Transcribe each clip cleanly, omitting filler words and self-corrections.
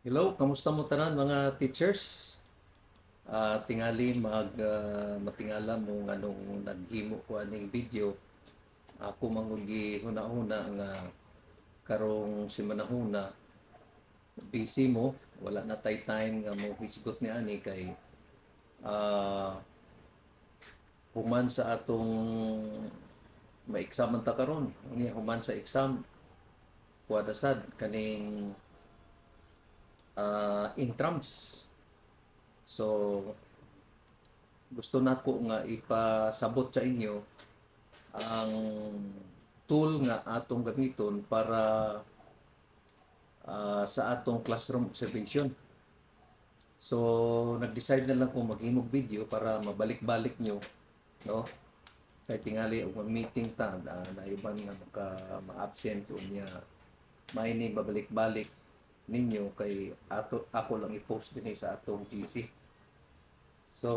Hello, kamusta mo tanan mga teachers? Tingali matingala mo nganong naghimo ko aning video. Ako mangugi huna-huna nga karong simanahuna busy mo, wala na tay time nga mo hisgot ni ani kay ah human sa atong maeksaman ta karon. Unya human sa exam kuadasad kaning intrams. So gusto nako nga ipasabot sa inyo ang tool nga atong gamiton para sa atong classroom observation. So nag-decide na lang kung maghimog video para mabalik-balik nyo, no? Kay tingali og meeting ta na iban nga ma-absent unya may ni babalik-balik ninyo kay ako lang i-post din sa atong GC. So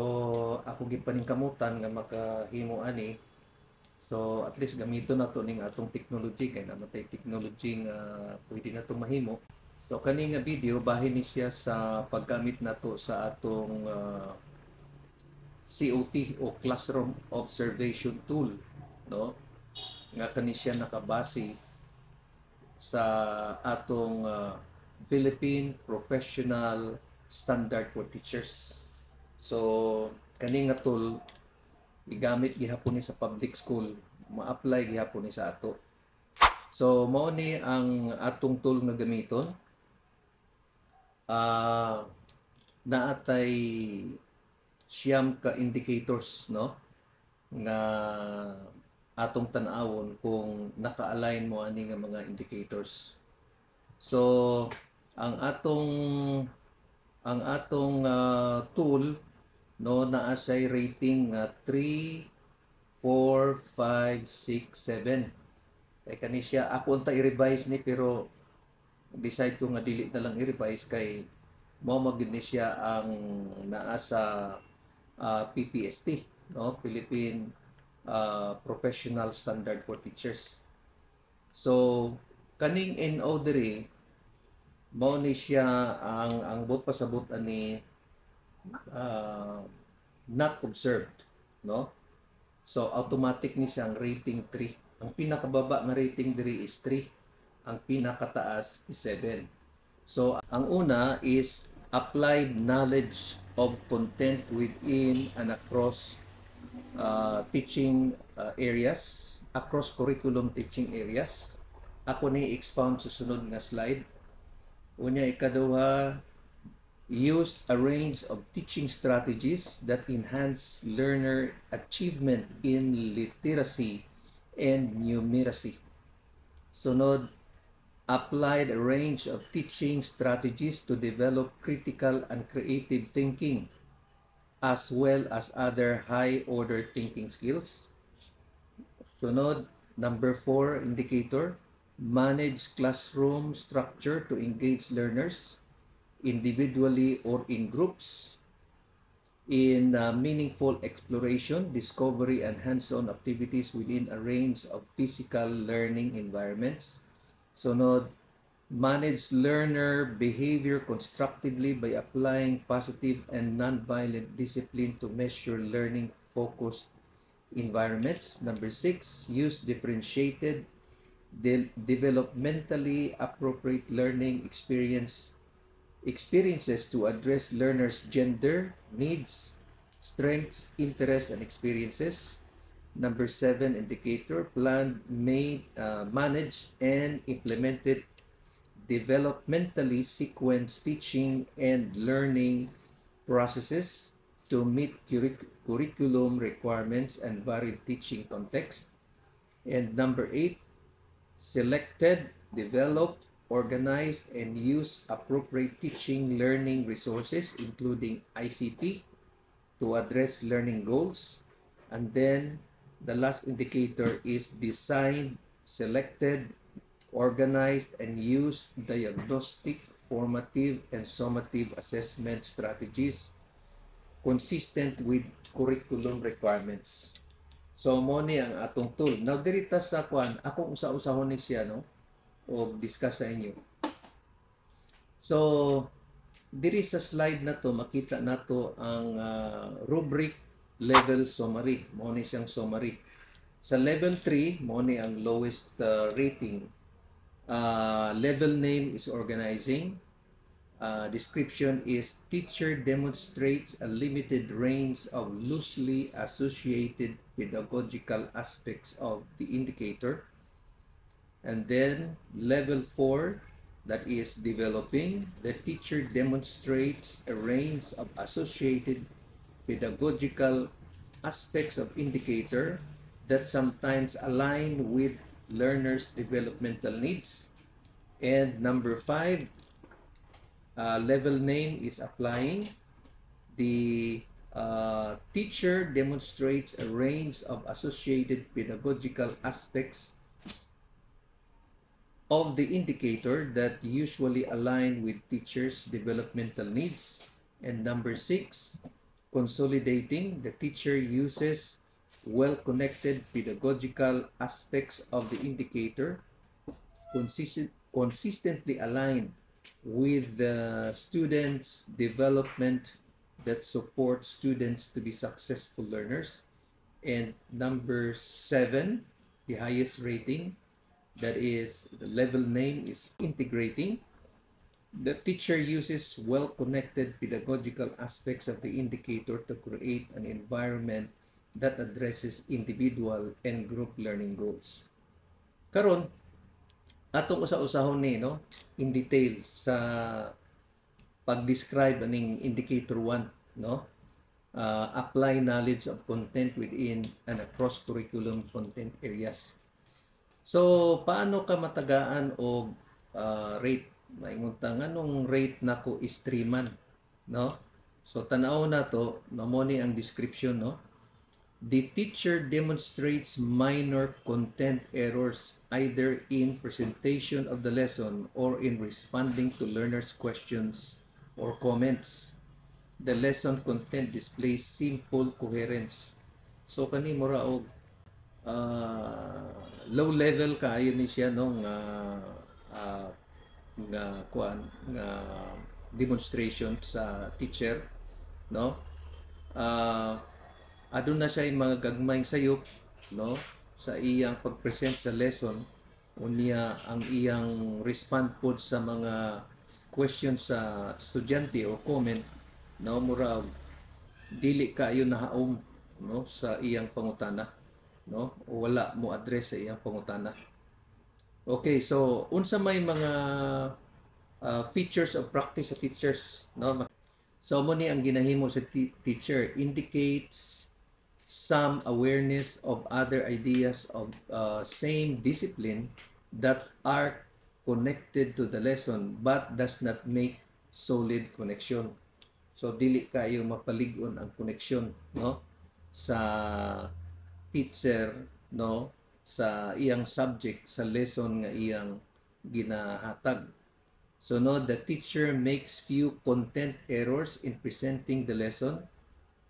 ako gipaningkamutan nga makahimo ani. So at least gamiton nato ning atong technology kay namatay technology nga pwede nato mahimo. So kani nga video bahin ni siya sa paggamit nato sa atong COT o Classroom Observation Tool, no? Nga kani siya nakabase sa atong Philippine Professional Standard for Teachers. So kani nga tool gigamit gihapon ni sa public school, ma-apply gihapon ni sa ato. So mao ni ang atong tool nga gamiton. Naatay siyam ka indicators, no, nga atong tan-awon kung naka-align mo ani nga mga indicators. So ang atong tool, no, naa say rating nga 3, 4, 5, 6, 7. Kay kani siya ako unta i-revise ni pero decide ko nga dili na lang i-revise kay mao magid ni siya ang naa sa PPST, no, Philippine Professional Standard for Teachers. So kaning NO diri mao ni siya ang bot pasabot ani not observed, no? So automatic ni siyang rating 3. Ang pinakababa nga rating diri is 3. Ang pinakataas is 7. So ang una is applied knowledge of content within and across teaching areas, across curriculum teaching areas. Ako ni expound sa sunod nga slide. Unya ikaduha, use a range of teaching strategies that enhance learner achievement in literacy and numeracy. Sunod, applied a range of teaching strategies to develop critical and creative thinking as well as other high-order thinking skills. Sunod, number 4 indicator, manage classroom structure to engage learners individually or in groups in meaningful exploration, discovery, and hands-on activities within a range of physical learning environments. Sunod, manage learner behavior constructively by applying positive and non-violent discipline to measure learning-focused environments. Number 6, use differentiated, developmentally appropriate learning experiences to address learners' gender, needs, strengths, interests, and experiences. Number 7 indicator, planned, managed, and implemented developmentally sequenced teaching and learning processes to meet curriculum requirements and varied teaching context. And number 8, selected, developed, organized, and use appropriate teaching learning resources including ICT to address learning goals. And then the last indicator is designed, selected, organized, and used diagnostic, formative, and summative assessment strategies consistent with curriculum requirements. So mo ni ang atong tool. Now dirita sa kwan, akong usa-usahon ni siya, no, o discuss sa inyo. So diri sa slide na to makita nato ang rubric level summary. Mao ni siyang summary. Sa level 3 mao ni ang lowest rating. Level name is organizing. Description is teacher demonstrates a limited range of loosely associated pedagogical aspects of the indicator. And then level 4, that is developing, the teacher demonstrates a range of associated pedagogical aspects of indicator that sometimes align with learners' developmental needs. And number 5, level name is applying. The teacher demonstrates a range of associated pedagogical aspects of the indicator that usually align with teachers' developmental needs. And number 6, consolidating, the teacher uses well-connected pedagogical aspects of the indicator consistently aligned with the students' development that support students to be successful learners. And number 7, the highest rating, that is the level name is integrating. The teacher uses well-connected pedagogical aspects of the indicator to create an environment that addresses individual and group learning goals. Karon, atong usa-usahon ni no in detail sa pag-describe aning indicator 1 no. Apply knowledge of content within and across curriculum content areas. So paano ka matagaan og rate? Maingon ta nganong rate nako is 3 man no. So tan-aw na to, mao ni ang description no. The teacher demonstrates minor content errors either in presentation of the lesson or in responding to learners' questions or comments. The lesson content displays simple coherence. So kani mura og low level kaayo ni siya no nga kuan nga demonstration sa teacher no. Aduna siya mga gagmayng sayop no sa iyang pag-present sa lesson, unya ang iyang respond pod sa mga questions sa estudyante o comment no mura dili kaayo nahaom no sa iyang pangutana no o wala mo address sa iyang pangutana. Okay, so unsa may mga features of practice sa teachers no. So mo ni ang ginahimo sa teacher indicates some awareness of other ideas of same discipline that are connected to the lesson but does not make solid connection. So dili kayo mapalig-on ang connection no sa teacher no sa iyang subject sa lesson nga iyang ginahatag. So no, the teacher makes few content errors in presenting the lesson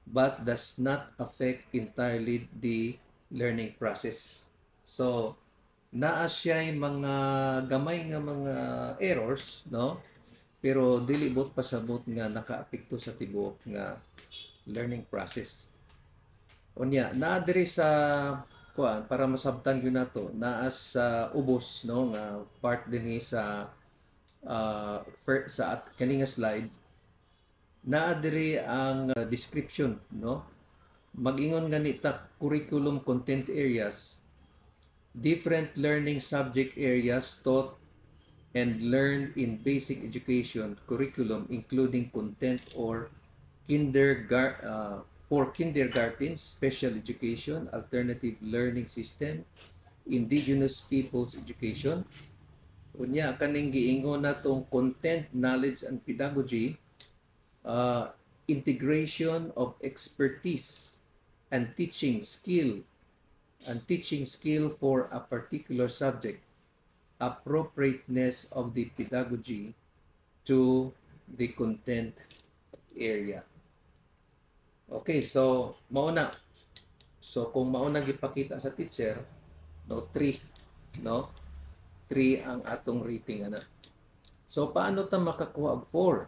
but does not affect entirely the learning process. So naa siya mga gamay nga mga errors no pero dili bot pasabot nga nakaapekto sa tibuok nga learning process. Unya naa diri sa kuan para masabtan gyud nato naa sa ubos no nga part dinhi sa sa kaning slide naa diri ang description no. Mag-ingon ganita curriculum content areas, different learning subject areas taught and learned in basic education curriculum including content or for kindergarten, special education, alternative learning system, indigenous peoples education. Unya kaning giingon natong content, knowledge and pedagogy, integration of expertise and teaching skill for a particular subject, appropriateness of the pedagogy to the content area. Okay, so mauna. So kung mauna gipakita sa teacher, no 3, no? 3 ang atong rating ana. So paano ta makakuha og 4?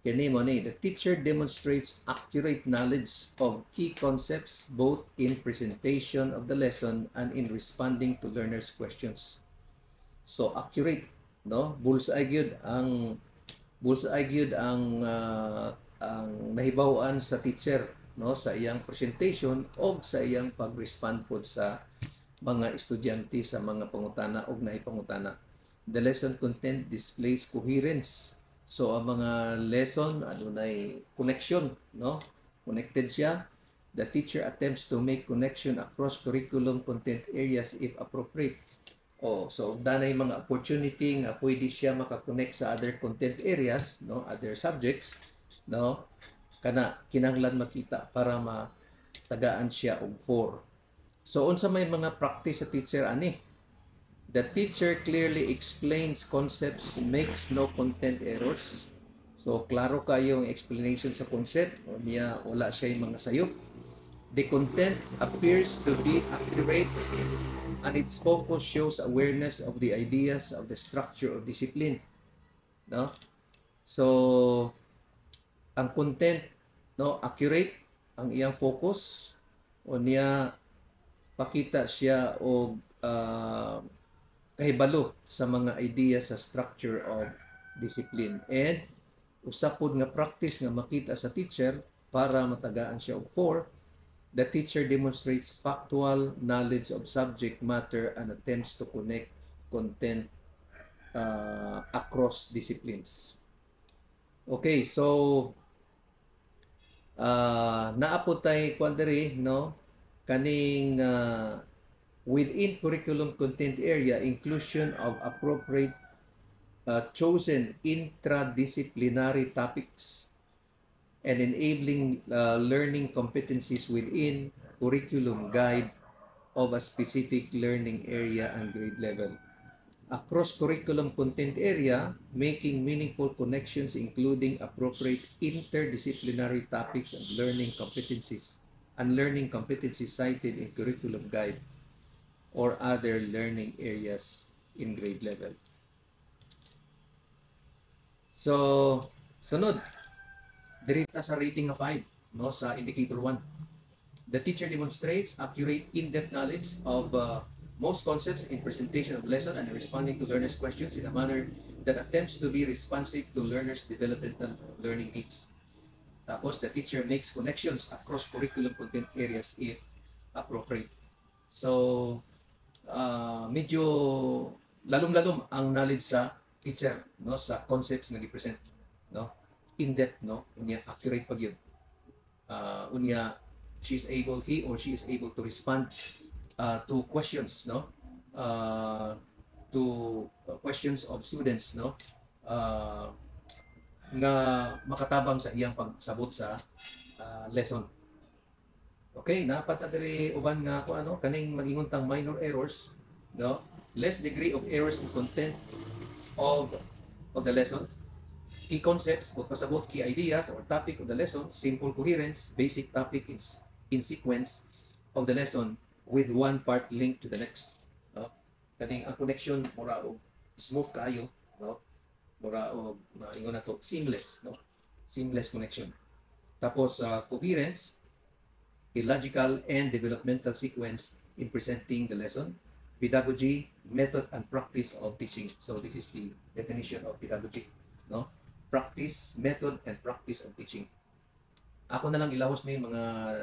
Kini mo ni, the teacher demonstrates accurate knowledge of key concepts both in presentation of the lesson and in responding to learners' questions. So accurate, no? Bullseye gyud ang nahibaw-an sa teacher, no, sa iyang presentation o sa iyang pag-respond pod sa mga estudyante sa mga pangutana o naipangutana. The lesson content displays coherence. So ang mga lesson adunay connection, no? Connected siya. The teacher attempts to make connection across curriculum content areas if appropriate. So danay mga opportunity nga pwede siya makakonect sa other content areas, no, other subjects, no, kana kinahanglan makita para matagaan siya og 4. So unsa may mga practice sa teacher ani? The teacher clearly explains concepts, makes no content errors. So klaro kayo yung explanation sa concept, o niya wala siya yung mga sayop. The content appears to be accurate and its focus shows awareness of the ideas of the structure of discipline, no? So ang content, no, accurate ang iyang focus, o niya pakita siya og kahibalo sa mga idea sa structure of discipline, and usapod nga practice nga makita sa teacher para matagaan siya og 4. The teacher demonstrates factual knowledge of subject matter and attempts to connect content across disciplines. Okay, so naapod tay quadri, no, kaning within curriculum content area, inclusion of appropriate chosen intradisciplinary topics and enabling learning competencies within curriculum guide of a specific learning area and grade level. Across curriculum content area, making meaningful connections including appropriate interdisciplinary topics and learning competencies cited in curriculum guide or other learning areas in grade level. So, sunod, dirita sa rating of 5, no, sa indicator 1. The teacher demonstrates accurate, in-depth knowledge of most concepts in presentation of lesson and responding to learners' questions in a manner that attempts to be responsive to learners' developmental learning needs. Tapos, the teacher makes connections across curriculum content areas if appropriate. So, medyo lalom-lalom ang knowledge sa teacher, no, sa concepts nga gi-present, no, in-depth, no, unya accurate pag yun. Unya he or she is able to respond to questions, no, to questions of students, no, nga makatabang sa iyang pagsabot sa lesson. Okay, napat na diri uban nga ko ano kaning maginguntang minor errors, no, less degree of errors in content of the lesson, key concepts o pasabot key ideas or topic of the lesson, simple coherence, basic topic in sequence of the lesson with one part linked to the next, no, kaning ang connection mura og smooth kaayo, no, mura og ingon nato seamless, no, seamless connection. Tapos coherence, a logical and developmental sequence in presenting the lesson, pedagogy, method and practice of teaching. So this is the definition of pedagogy, no, practice, method and practice of teaching. Ako na lang ilahos na yung mga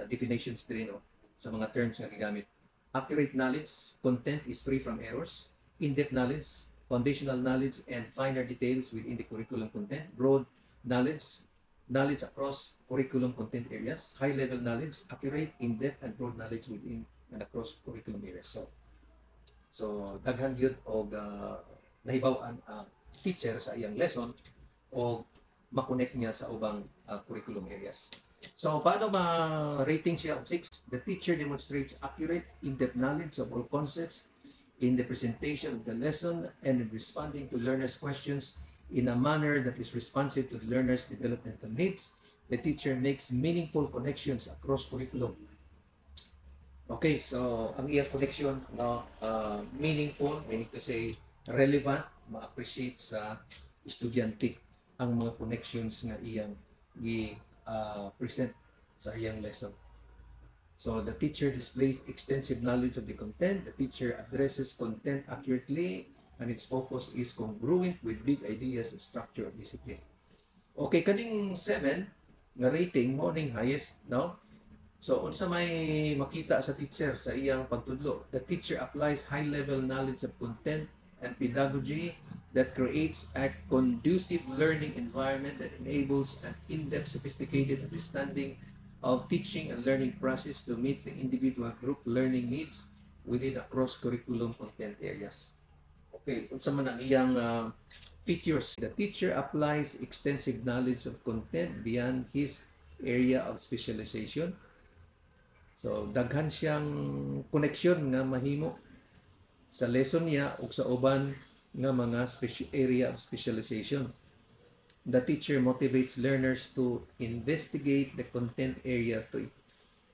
definitions din, no, sa mga terms nga gigamit. Accurate knowledge, content is free from errors. In-depth knowledge, foundational knowledge and finer details within the curriculum content. Broad knowledge, knowledge across curriculum content areas. High-level knowledge, accurate, in-depth and broad knowledge within and across curriculum areas. So daghan gyud og nahibaw-an teacher sa iyang lesson o makonect niya sa ubang curriculum areas. So paano ma-rating siya og 6? The teacher demonstrates accurate, in-depth knowledge of all concepts in the presentation of the lesson and in responding to learners' questions in a manner that is responsive to the learners' developmental needs. The teacher makes meaningful connections across curriculum. Okay, so ang iyang connection, no, meaningful, meaning to say relevant, ma-appreciate sa estudyante. ang mga connections nga iyang present sa iyang lesson. So the teacher displays extensive knowledge of the content. The teacher addresses content accurately, and its focus is congruent with big ideas and structure of discipline. Okay, kaning 7 nga rating mo ning highest, no? So unsa may makita sa teacher sa iyang pagtudlo? The teacher applies high-level knowledge of content and pedagogy that creates a conducive learning environment that enables an in-depth, sophisticated understanding of teaching and learning process to meet the individual group learning needs within a cross-curriculum content areas. Okay, unsa man ang iyang features? The teacher applies extensive knowledge of content beyond his area of specialization. So, daghan siyang connection nga mahimo sa lesson niya o sa uban nga mga area of specialization. The teacher motivates learners to investigate the content area to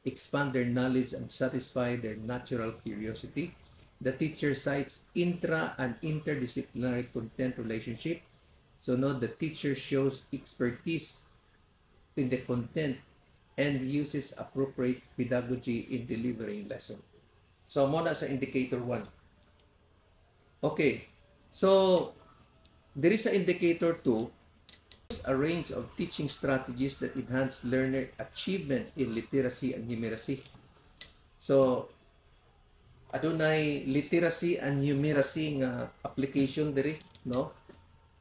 expand their knowledge and satisfy their natural curiosity. The teacher cites intra and interdisciplinary content relationship. So note the teacher shows expertise in the content and uses appropriate pedagogy in delivering lesson. So muna sa indicator 1. Okay. So there is a indicator 2. A range of teaching strategies that enhance learner achievement in literacy and numeracy. So, adunay literacy and numeracy nga application diri, no?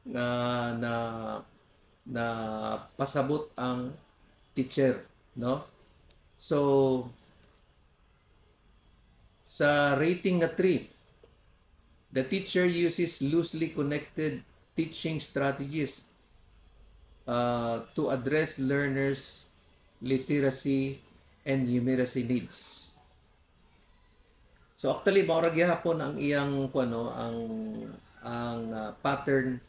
Na pasabot ang teacher, no? So, sa rating nga 3, the teacher uses loosely connected teaching strategies to address learners' literacy and numeracy needs. So actually maura gyapon ang iyang pattern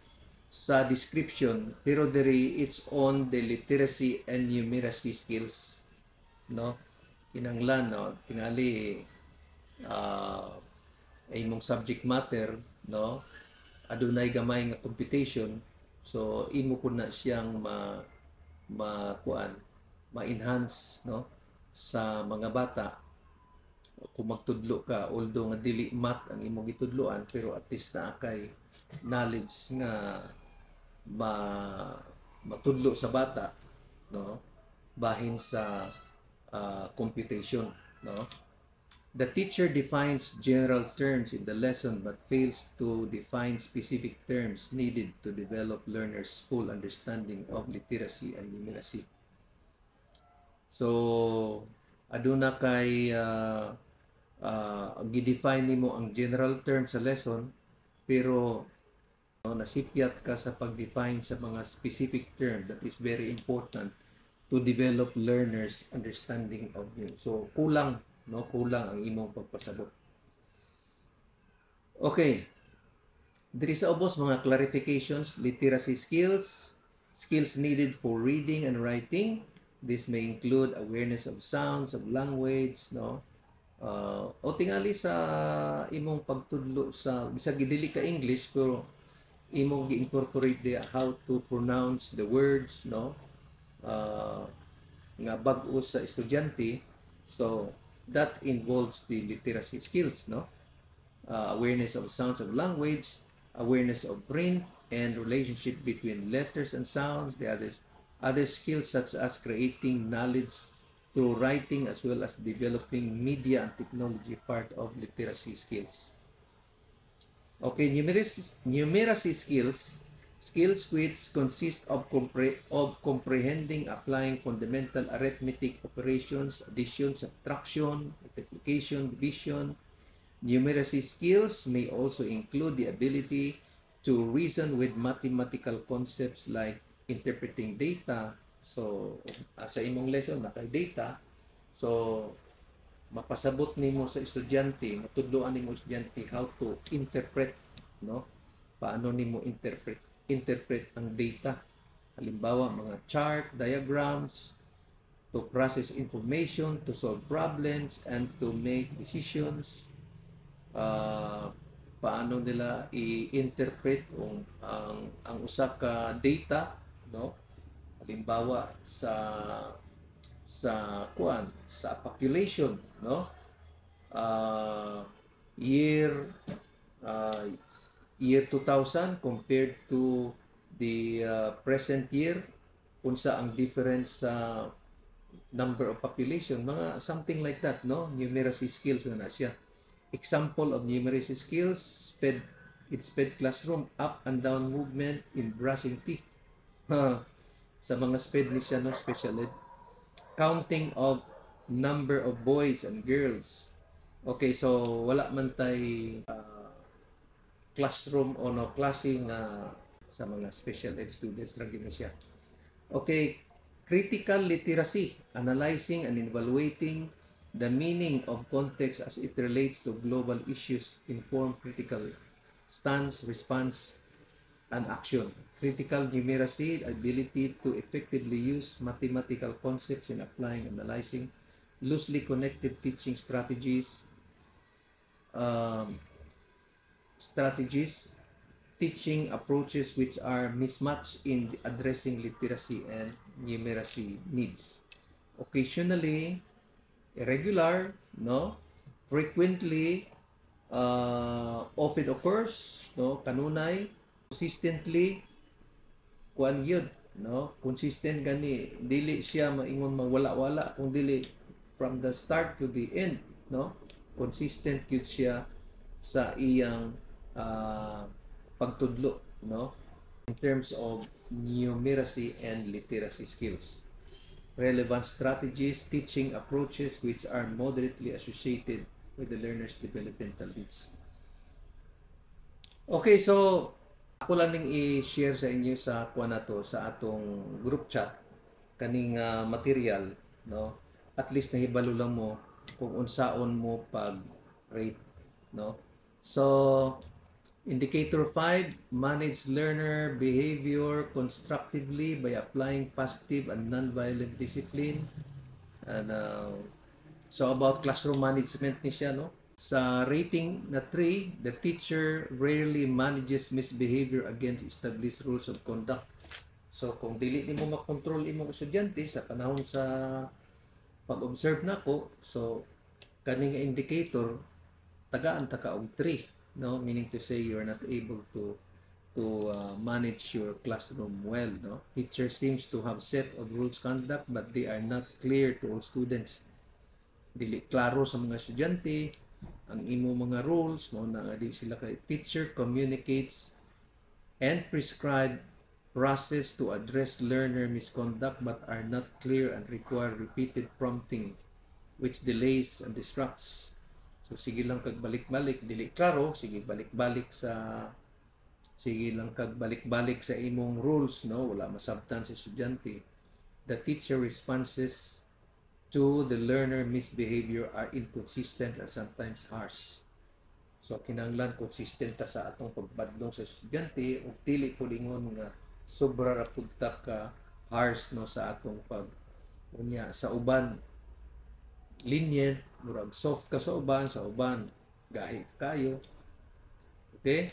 sa description, pero diri it's on the literacy and numeracy skills, no? Kinanglan, no? Tingali imong subject matter, no? Adunay gamay nga computation. So imo po na siyang ma-enhance, no, sa mga bata kung magtudlo ka, although nga dili math ang imong gitudloan, pero at least na kay knowledge nga matudlo sa bata, no, bahin sa computation, no. The teacher defines general terms in the lesson but fails to define specific terms needed to develop learners' full understanding of literacy and numeracy. So, aduna kay gidefine nimo ang general terms sa lesson, pero nasipyat ka sa pag-define sa mga specific term that is very important to develop learners' understanding of you. So, kulang ang imong pagpasabot. Okay. Diri sa ubos mga clarifications: literacy skills needed for reading and writing. This may include awareness of sounds, of language, no? O tingali sa imong pagtudlo sa bisag dili ka English, pero imong gi-incorporate the how to pronounce the words, no? Nga bag-o sa estudyante. So that involves the literacy skills, no? Awareness of sounds of language, awareness of print and relationship between letters and sounds. The other skills such as creating knowledge through writing as well as developing media and technology, part of literacy skills. Okay, numeracy skills which consist of comprehending, applying fundamental arithmetic operations, addition, subtraction, multiplication, division. Numeracy skills may also include the ability to reason with mathematical concepts like interpreting data. So, sa imong lesson na kay data, so mapasabot nimo sa estudyante, matudloan nimo estudyante how to interpret, no? Paano nimo interpret ang data. Halimbawa, mga chart, diagrams, to process information, to solve problems, and to make decisions. Paano nila i-interpret ang usa ka data no? Halimbawa sa population, no? Uh, year uh, year 2000 compared to the present year, unsa ang difference sa number of population, mga something like that, no? Numeracy skills na siya. Example of numeracy skills: sped classroom, up and down movement in brushing teeth. Sa mga sped ni siya, no? Special ed. Counting of number of boys and girls. Okay, so wala man tay classroom o no klase nga sa mga special ed students ra gyud siya. Okay, critical literacy, analyzing and evaluating the meaning of context as it relates to global issues, inform critical stance, response, and action. Critical numeracy, ability to effectively use mathematical concepts in applying and analyzing loosely connected teaching strategies, teaching approaches which are mismatched in addressing literacy and numeracy needs. Occasionally, irregular, no? Frequently, often occurs, no? Kanunay, consistently, kuan yun, no? Consistent gani, dili siya maingon mawala-wala, kung dili from the start to the end, no? Consistent yun siya sa iyang pagtudlo, no? In terms of numeracy and literacy skills. Relevant strategies, teaching approaches which are moderately associated with the learner's developmental needs. Okay, so ako lang ning i-share sa inyo sa kuha na to, sa atong group chat kaning material, no? At least nahibalo lang mo kung unsaon mo pag-rate, no? So indicator 5, manage learner behavior constructively by applying positive and non-violent discipline. And so about classroom management ni siya, no? Sa rating na 3, the teacher rarely manages misbehavior against established rules of conduct. So kung dili nimo makontrol imong estudyante sa panahon sa pag-observe nako, so kaning indicator tagaan ta ka og 3, no? Meaning to say you're not able to manage your classroom well, no? Teacher seems to have set of rules conduct but they are not clear to all students. Dili klaro sa mga estudyante ang imo mga rules, no? Na di sila kay teacher communicates and prescribe process to address learner misconduct but are not clear and require repeated prompting which delays and disrupts. So sige lang kag balik-balik, dili klaro, sige lang kag balik-balik sa imong rules, no? Wala masabtan sa estudyante. The teacher responses to the learner misbehavior are inconsistent and sometimes harsh. So kinahanglan consistent ta sa atong pagbadlong sa estudyante ug dili pulingon nga sobra ra pud ta ka harsh, no, sa atong unya sa uban lenient, murag soft ka sa uban gahi kayo. Okay?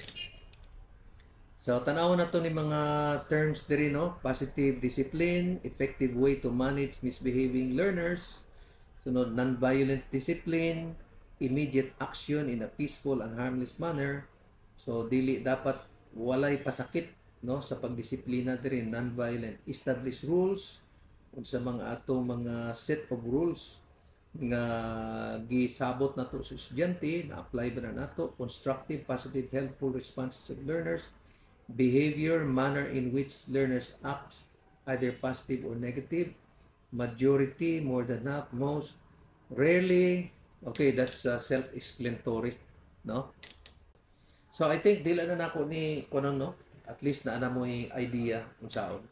So tanaw na to ni mga terms diri, no? Positive discipline, effective way to manage misbehaving learners. Sunod, non-violent discipline, immediate action in a peaceful and harmless manner. So dili dapat walay pasakit, no, sa pagdisiplina diri, non-violent. Establish rules sa mga mga set of rules nga gisabot na to sa estudyante, na-apply ba na nato. Constructive, positive, helpful responses of learners. Behavior, manner in which learners act, either positive or negative. Majority, more than half, most, rarely. Okay, that's self-explanatory, no? So I think dila na nako ni kuno, no? At least na ana mo idea kung saon.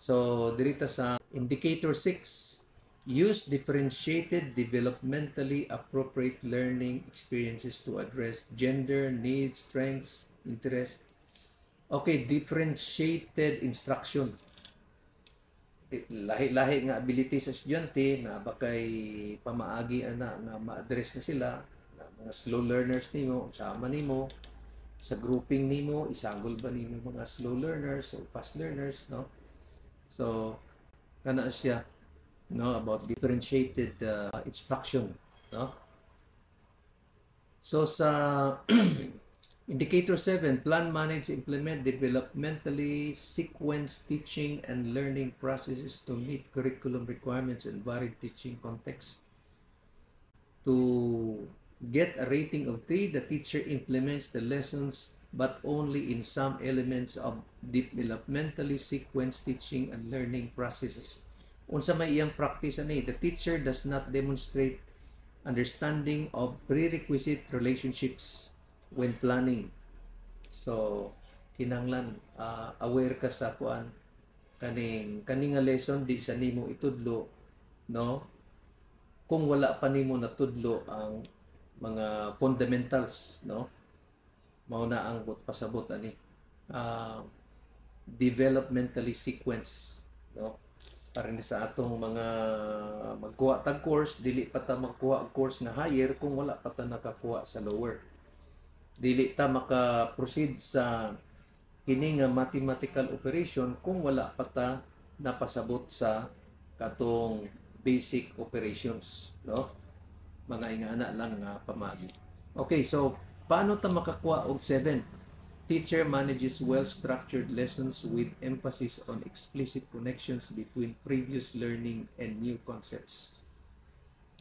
So dirita sa indicator 6, use differentiated developmentally appropriate learning experiences to address gender, needs, strengths, interests. Okay, differentiated instruction. Lahi-lahi nga ability sa estudyante na bakay pamaagi ana nga ma-address na sila, na mga slow learners nimo, sama nimo sa grouping nimo, isagol ba nimo mga slow learners o fast learners, no? So kana siya, no, about differentiated instruction, no. So sa indicator 7, plan, manage, implement developmentally sequence teaching and learning processes to meet curriculum requirements and varied teaching contexts. To get a rating of 3, the teacher implements the lessons but only in some elements of developmentally sequenced teaching and learning processes. Unsa may iyang practice ani, the teacher does not demonstrate understanding of prerequisite relationships when planning. So kinahanglan aware ka sa kuan kaning nga lesson di sa nimo itudlo, no, kung wala pa nimo natudlo ang mga fundamentals, no. Mao na ang pasabot ani developmentally sequence, no, para ni sa atong mga magkuha tag course, dili pa ta magkuha og course nga higher kung wala pa ta nakakuha sa lower. Dili ta maka-proceed sa kini nga mathematical operation kung wala pa ta napasabot sa katong basic operations, no, mga ingana lang nga pamagi. Okay, so paano ta makakuha og 7? Teacher manages well-structured lessons with emphasis on explicit connections between previous learning and new concepts.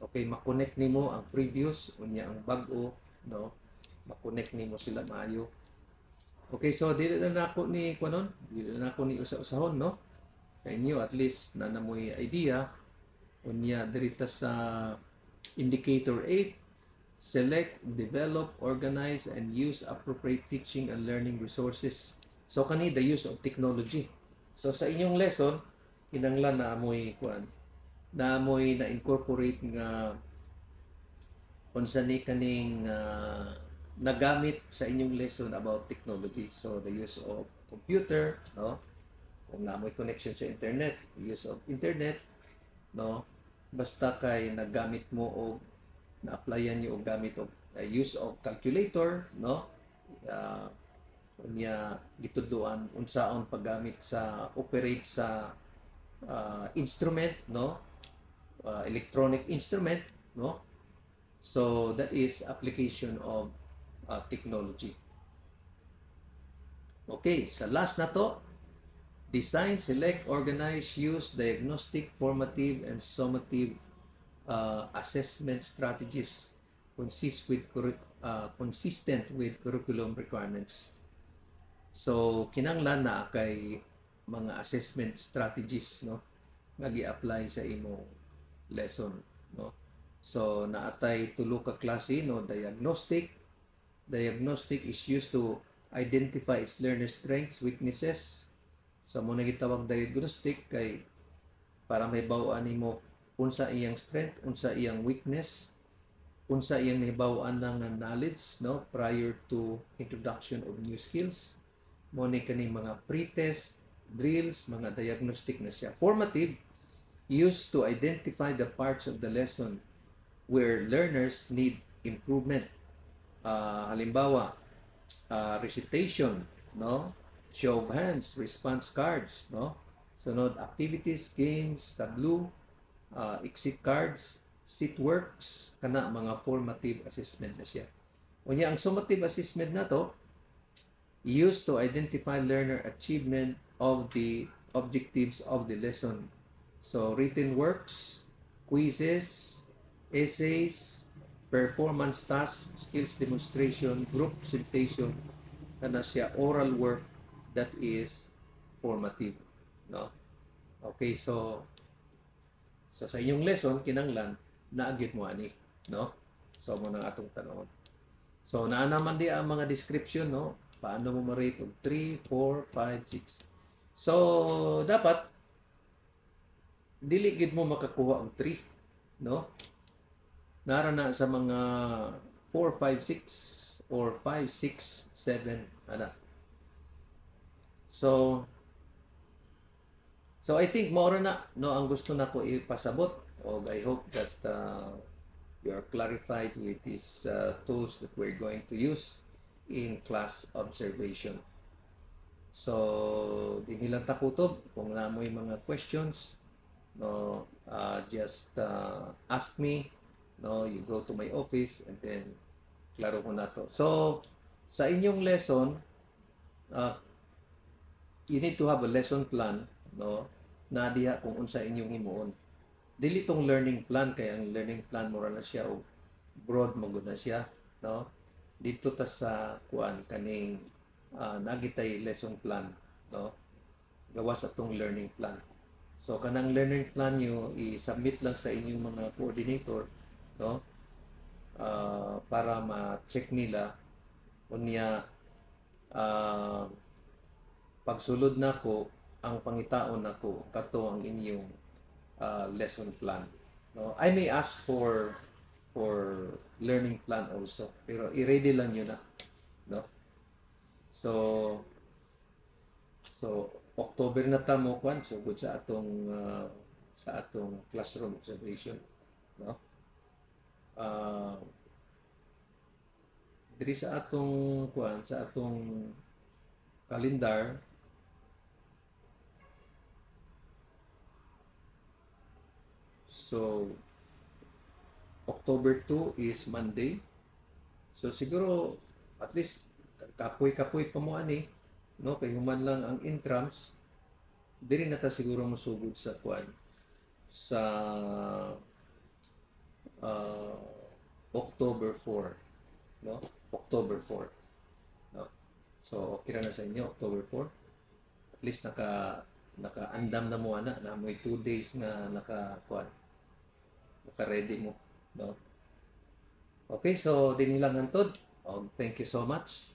Okay, makonect nimo ang previous unya ang bag-o, no, makonect nimo sila maayo. Okay, so dili na nako ni kunon, dili na nako ni usa-usahon, no. Kay inyo at least na namoy idea unya dirita sa indicator 8, select, develop, organize, and use appropriate teaching and learning resources. So kani the use of technology. So sa inyong lesson, kinanglan na amoy kuan, na amoy na incorporate nga unsa ni kaning nagamit sa inyong lesson about technology. So the use of computer, no, kung namoy connection sa internet, use of internet, no, basta kay nagamit mo og na-applyan niyo og gamit og use of calculator, no, unya gitudloan unsaon paggamit sa operate sa instrument, no, electronic instrument, no. So that is application of technology. Okay, sa last na to, design, select, organize, use diagnostic, formative, and summative assessment strategies consistent with curriculum requirements. So kinahanglan na kay mga assessment strategies, no, nga gi-apply sa imong lesson, no. So naatay tulo ka klase, no, diagnostic. Diagnostic is used to identify its learner strengths, weaknesses. So mo na gitawag diagnostic kay para may bawaan nimo unsa iyang strength, unsa iyang weakness, unsa iyang nahibaw-an ng knowledge, no, prior to introduction of new skills. Mo ni kani mga pre-test drills, mga diagnostic na siya. Formative, used to identify the parts of the lesson where learners need improvement. Halimbawa, recitation, no, show of hands, response cards, no, sunod activities, games, tableau, exit cards, seat works, kana mga formative assessment na siya. Unya ang summative assessment na to, used to identify learner achievement of the objectives of the lesson. So written works, quizzes, essays, performance tasks, skills demonstration, group presentation, kana siya oral work that is formative, no. Okay, so sa inyong lesson kinanglan naagit mo ani, no. So mo nang atong tanawon. So naa naman di ang mga description, no, paano mo ma-rate og 3, 4, 5, 6. So dapat dili gid mo makakuha og 3, no. Nara na sa mga 4, 5, 6 or 5, 6, 7 ana. So I think more na, no, ang gusto na ko ipasabot, og I hope that you are clarified with these tools that we're going to use in class observation. So di nilang takutob kung namoy mga questions, no, just ask me, no, you go to my office and then klaro ko na to. So sa inyong lesson, uh, you need to have a lesson plan, no, na diha kung unsa inyong himuon. Dili tong learning plan, kaya ang learning plan mura na siya o broad mo na siya, no. Dito ta sa kuan kaning nagitay lesson plan, no, gawas atong learning plan. So kanang learning plan nyo i-submit lang sa inyong mga coordinator, no, para ma-check nila unya pagsulod nako ang pangitaon nako kato ang inyong lesson plan, no. I may ask for learning plan also, pero i-ready lang yun na, no. So October na ta mo kwan sugod sa atong classroom observation, no. uh, Diri sa atong kwan sa atong kalendar, so October 2 is Monday. So siguro at least kapoy-kapoy pa mo ani, no, kay human lang ang intrams. Diri na ta siguro mosugod sa kwan sa uh, October 4, no, October 4, no. So okay na sa inyo October 4, at least naka-andam na mo ana na mo'y 2 days nga naka-ready mo, no. Okay, so din lang hantod. Thank you so much.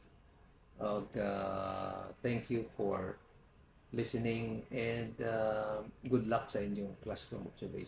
Thank you for listening and good luck sa inyong classroom observation.